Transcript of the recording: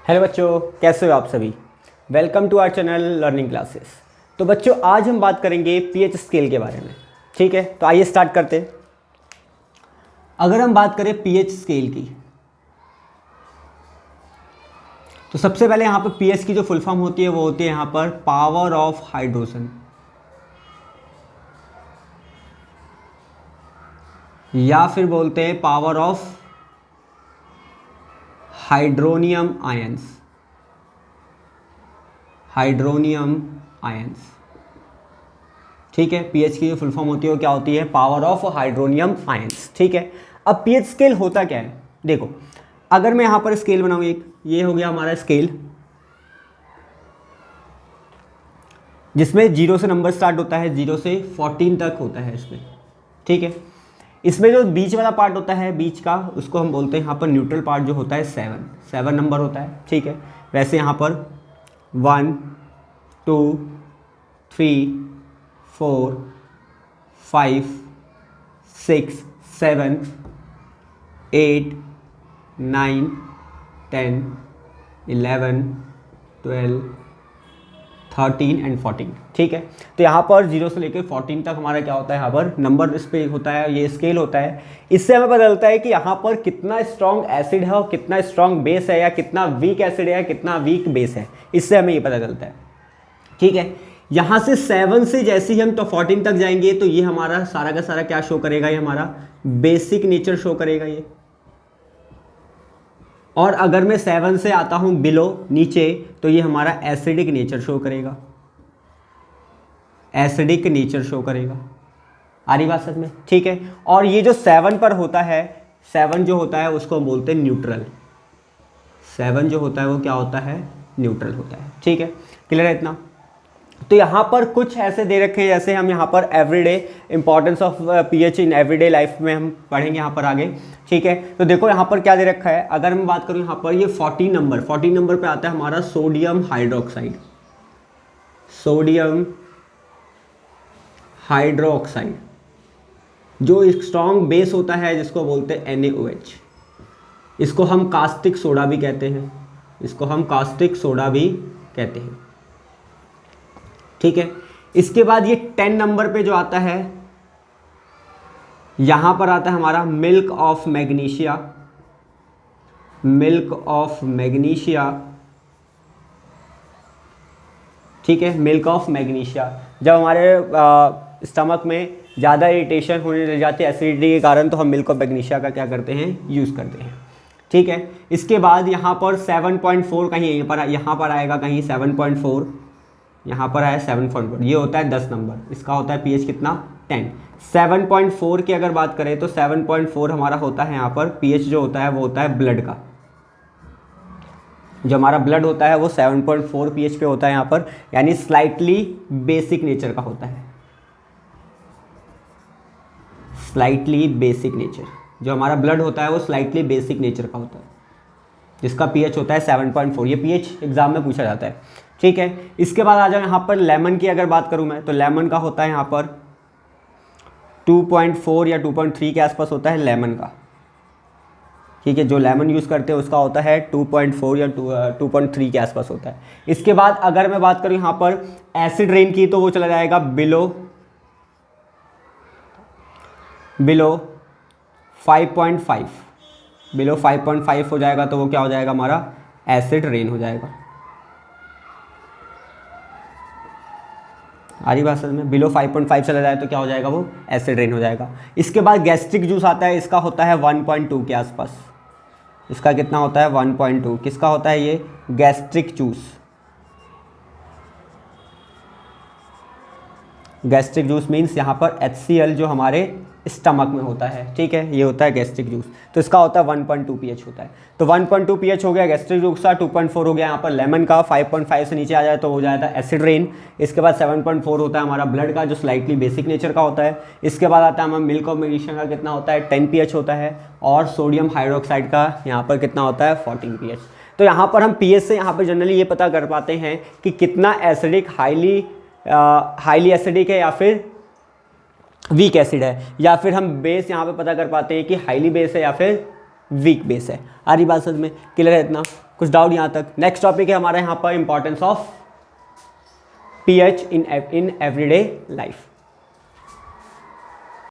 Hello बच्चों, कैसे हो आप सभी। Welcome to our channel learning classes. तो बच्चों, आज हम बात करेंगे पीएच स्केल के बारे में। ठीक है, तो आइए स्टार्ट करते हैं। अगर हम बात करें पीएच स्केल की, तो सबसे पहले यहाँ पर पीएच की जो फुल फॉर्म होती है वो होती है यहाँ पर पावर ऑफ हाइड्रोजन, या फिर बोलते हैं power of hydronium ions. Hydronium ions, ठीक है। पीएच की जो फुल फॉर्म होती है वो क्या होती है? Power of hydronium ions. ठीक है, अब पीएच स्केल होता क्या है? देखो, अगर मैं यहां पर स्केल बनाऊं, एक ये हो गया हमारा स्केल, जिसमें 0 से नंबर स्टार्ट होता है, 0 से 14 तक होता है इसमें। ठीक है, इसमें जो बीच वाला पार्ट होता है बीच का, उसको हम बोलते हैं यहाँ पर न्यूट्रल पार्ट, जो होता है 7 नंबर होता है। ठीक है, वैसे यहाँ पर 1 2 3 4 5 6 7 8 9 10 11 12 13 एंड 14। ठीक है, तो यहाँ पर 0 से लेकर 14 तक हमारा क्या होता है? यहाँ पर नंबर इस पे होता है, ये स्केल होता है। इससे हमें पता चलता है कि यहाँ पर कितना स्ट्रॉन्ग एसिड है और कितना स्ट्रॉन्ग बेस है, या कितना वीक एसिड है या कितना वीक बेस है। इससे हमें ये पता चलता है। ठीक है, यहाँ से 7 से जैसे ही हम तो 14 तक जाएंगे, तो ये हमारा सारा का सारा क्या शो करेगा? ये हमारा बेसिक नेचर शो करेगा ये। और अगर मैं 7 से आता हूं बिलो, नीचे, तो ये हमारा एसिडिक नेचर शो करेगा। एसिडिक नेचर शो करेगा। आ रही बात समझ में? ठीक है, और ये जो 7 पर होता है, 7 जो होता है उसको हम बोलते हैं न्यूट्रल। 7 जो होता है वो क्या होता है? न्यूट्रल होता है। ठीक है, क्लियर है इतना? तो यहाँ पर कुछ ऐसे दे रखे हैं, जैसे हम यहाँ पर everyday importance of pH in everyday life में हम पढ़ेंगे यहाँ पर आगे। ठीक है, तो देखो यहाँ पर क्या दे रखा है। अगर मैं बात करूँ यहाँ पर, ये 14 नंबर पे आता है हमारा सोडियम हाइड्रोक्साइड। सोडियम हाइड्रोक्साइड जो एक स्ट्रॉन्ग बेस होता है, जिसको बोलते हैं NaOH। इसको हम कास्टिक सोडा भी कहते हैं। इसको हम कास्टिक सोडा भी कहते हैं। ठीक है, इसके बाद ये 10 नंबर पे जो आता है, यहां पर आता है हमारा milk of magnesia. Milk of magnesia, ठीक है, मिल्क ऑफ मैग्नीशिया। जब हमारे स्टमक में ज़्यादा इरिटेशन होने लग जाती है एसिडिटी के कारण, तो हम मिल्क ऑफ मैग्नीशिया का क्या करते हैं? यूज़ करते हैं। ठीक है, इसके बाद यहाँ पर 7.4 कहीं यहाँ पर आएगा कहीं 7.4, यहाँ पर आया 7.4, ये होता है 10 नंबर। इसका होता है पीएच कितना? 10। 7.4 की अगर बात करें तो 7.4 हमारा होता है यहाँ पर पीएच जो होता है वो होता है ब्लड का। जो हमारा ब्लड होता है वो 7.4 पीएच पे होता है यहाँ पर, यानी स्लाइटली बेसिक नेचर का होता है। स्लाइटली बेसिक नेचर, जो हमारा ब्लड होता है वो स्लाइटली बेसिक नेचर का होता है, जिसका पीएच होता है 7.4। ये पीएच एग्जाम में पूछा जाता है। ठीक है, इसके बाद आ जाओ यहाँ पर लेमन की अगर बात करूँ मैं, तो लेमन का होता है यहाँ पर 2.4 या 2.3 के आसपास होता है लेमन का। ठीक है, जो लेमन यूज़ करते हैं उसका होता है 2.4 या 2.3 के आसपास होता है। इसके बाद अगर मैं बात करूँ यहाँ पर एसिड रेन की, तो वो चला जाएगा बिलो 5.5। बिलो 5.5 हो जाएगा तो वो क्या हो जाएगा? हमारा एसिड रेन हो जाएगा। आ रही बात समझ में? बिलो 5.5 चला जाए तो क्या हो जाएगा? वो एसिड रेन हो जाएगा। इसके बाद गैस्ट्रिक जूस आता है, इसका होता है 1.2 के आसपास। इसका कितना होता है? 1.2। किसका होता है ये? Gastric juice. Gastric juice means यहाँ पर HCl जो हमारे स्टमक में होता है। ठीक है, ये होता है गैस्ट्रिक जूस। तो इसका होता है 1.2 पीएच होता है। तो 1.2 पीएच हो गया गैस्ट्रिक जूस का, 2.4 हो गया यहाँ पर लेमन का, 5.5 से नीचे आ जाए तो हो जाता है एसिड रेन। इसके बाद 7.4 होता है हमारा ब्लड का, जो स्लाइटली बेसिक नेचर का होता है। इसके बाद आता है हमारा मिल्क ऑफ मैग्नीशिया का, कितना होता है? 10 पीएच होता है। और सोडियम हाइड्रोक्साइड का यहाँ पर कितना होता है? 14 पीएच। तो यहाँ पर हम पीएच से यहाँ पर जनरली ये पता कर पाते हैं कि कितना एसिडिक, हाईली एसिडिक है या फिर वीक एसिड है, या फिर हम बेस यहाँ पे पता कर पाते हैं कि हाईली बेस है या फिर वीक बेस है। आ रही बात समझ में? क्लियर है इतना? कुछ डाउट यहाँ तक? नेक्स्ट टॉपिक है हमारा यहाँ पर importance of pH in everyday life.